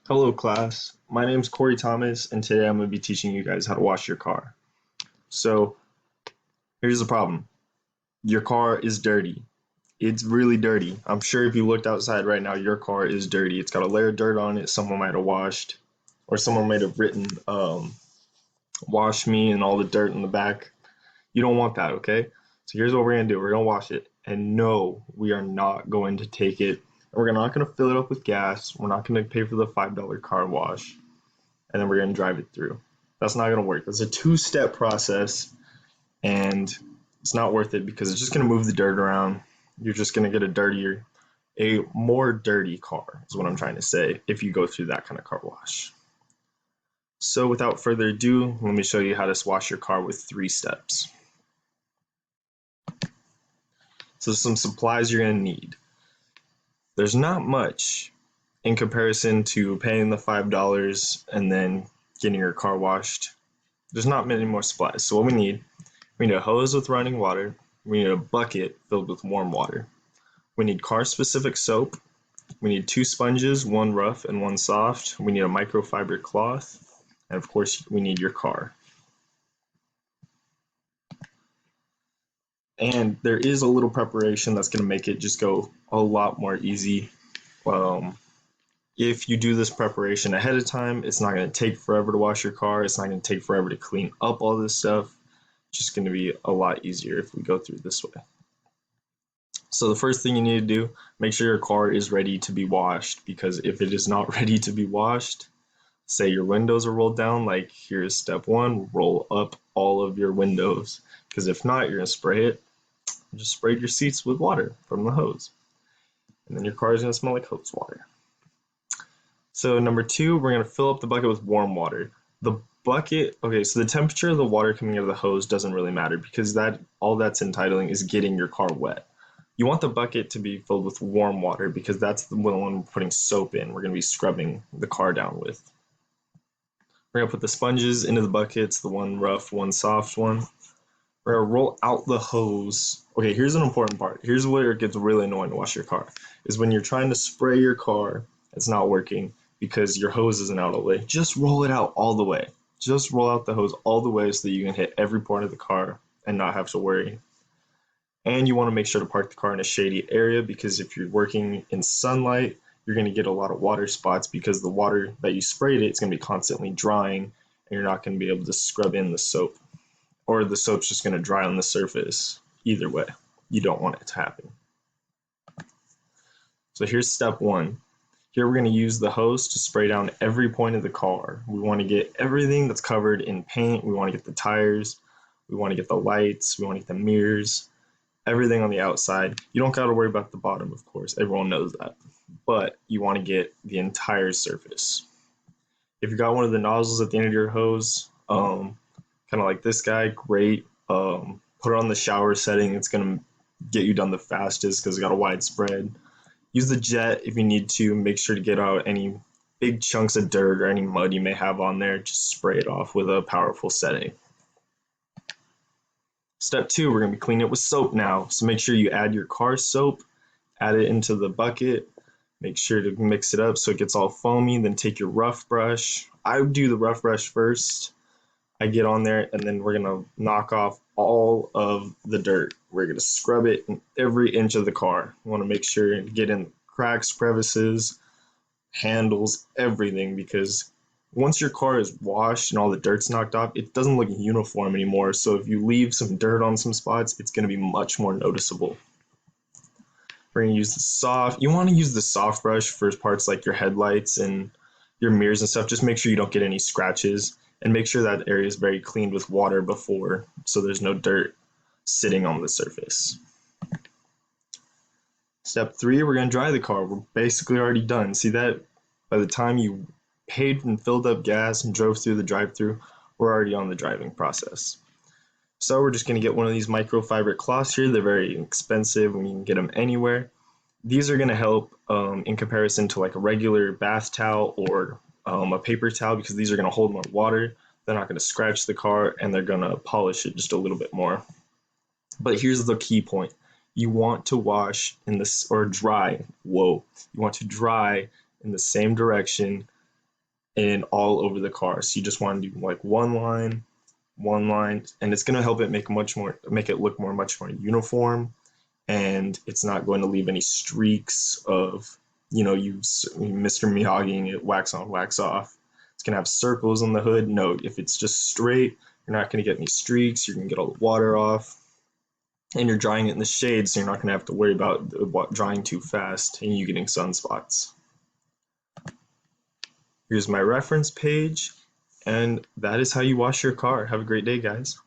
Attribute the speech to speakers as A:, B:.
A: Hello class, my name is Corey Thomas and today I'm going to be teaching you guys how to wash your car. So here's the problem. Your car is dirty. It's really dirty. I'm sure if you looked outside right now, your car is dirty. It's got a layer of dirt on it someone might have washed, or someone might have written wash me and all the dirt in the back. You don't want that, okay? So here's what we're going to do. We're going to wash it. And no, we are not going to take it. We're not going to fill it up with gas. We're not going to pay for the $5 car wash. And then we're going to drive it through. That's not going to work. That's a two-step process, and it's not worth it because it's just going to move the dirt around. You're just going to get a more dirty car, is what I'm trying to say, if you go through that kind of car wash. So without further ado, let me show you how to wash your car with 3 steps. So some supplies you're going to need. There's not much in comparison to paying the $5 and then getting your car washed. There's not many more supplies. So what we need a hose with running water. We need a bucket filled with warm water. We need car-specific soap. We need 2 sponges, one rough and one soft. We need a microfiber cloth. And of course, we need your car. And there is a little preparation that's going to make it just go a lot more easy. If you do this preparation ahead of time, it's not going to take forever to wash your car. It's not going to take forever to clean up all this stuff. It's just going to be a lot easier if we go through this way. So the first thing you need to do, make sure your car is ready to be washed, because if it is not ready to be washed, say your windows are rolled down, like here's step 1, roll up all of your windows, because if not, you're going to spray it. Just spray your seats with water from the hose, and then your car is going to smell like hose water. So number 2, we're going to fill up the bucket with warm water. The bucket, okay, so the temperature of the water coming out of the hose doesn't really matter, because all that's entitling is getting your car wet. You want the bucket to be filled with warm water, because that's the one we're putting soap in. We're going to be scrubbing the car down with. We're going to put the sponges into the buckets, the one rough, one soft one. We're going to roll out the hose. Okay, here's an important part. Here's where it gets really annoying to wash your car, is when you're trying to spray your car, it's not working because your hose isn't out all the way. Just roll it out all the way. Just roll out the hose all the way so that you can hit every part of the car and not have to worry. And you want to make sure to park the car in a shady area, because if you're working in sunlight, you're going to get a lot of water spots, because the water that you sprayed it's going to be constantly drying, and you're not going to be able to scrub in the soap, or the soap's just going to dry on the surface. Either way, you don't want it to happen. So here's step 1. Here we're going to use the hose to spray down every point of the car. We want to get everything that's covered in paint. We want to get the tires. We want to get the lights. We want to get the mirrors. Everything on the outside. You don't got to worry about the bottom, of course. Everyone knows that. But you want to get the entire surface. If you got one of the nozzles at the end of your hose, kind of like this guy, great. Put it on the shower setting. It's going to get you done the fastest because it's got a wide spread. Use the jet if you need to. Make sure to get out any big chunks of dirt or any mud you may have on there. Just spray it off with a powerful setting. Step 2, we're going to be cleaning it with soap now. So make sure you add your car soap, add it into the bucket. Make sure to mix it up so it gets all foamy. Then take your rough brush. I would do the rough brush first. I get on there, and then we're going to knock off all of the dirt. We're going to scrub it in every inch of the car. We want to make sure to get in cracks, crevices, handles, everything, because once your car is washed and all the dirt's knocked off, it doesn't look uniform anymore. So if you leave some dirt on some spots, it's going to be much more noticeable. We're going to use you want to use the soft brush for parts like your headlights and your mirrors and stuff. Just make sure you don't get any scratches, and make sure that area is very cleaned with water before, so there's no dirt sitting on the surface. Step 3, we're going to dry the car. We're basically already done. See that? By the time you paid and filled up gas and drove through the drive-through, we're already on the driving process. So we're just going to get one of these microfiber cloths here. They're very expensive and you can get them anywhere. These are going to help in comparison to like a regular bath towel or a paper towel, because these are going to hold more water. They're not going to scratch the car, and they're going to polish it just a little bit more. But here's the key point. You want to wash in this, or dry, you want to dry in the same direction and all over the car. So you just want to do like one line, and it's going to help it make it look much more uniform, and it's not going to leave any streaks of, you Mr. Miyagiing it, wax on, wax off. It's going to have circles on the hood. No, if it's just straight, you're not going to get any streaks. You're going to get all the water off, and you're drying it in the shade, so you're not going to have to worry about drying too fast and you getting sunspots. Here's my reference page, and that is how you wash your car. Have a great day, guys.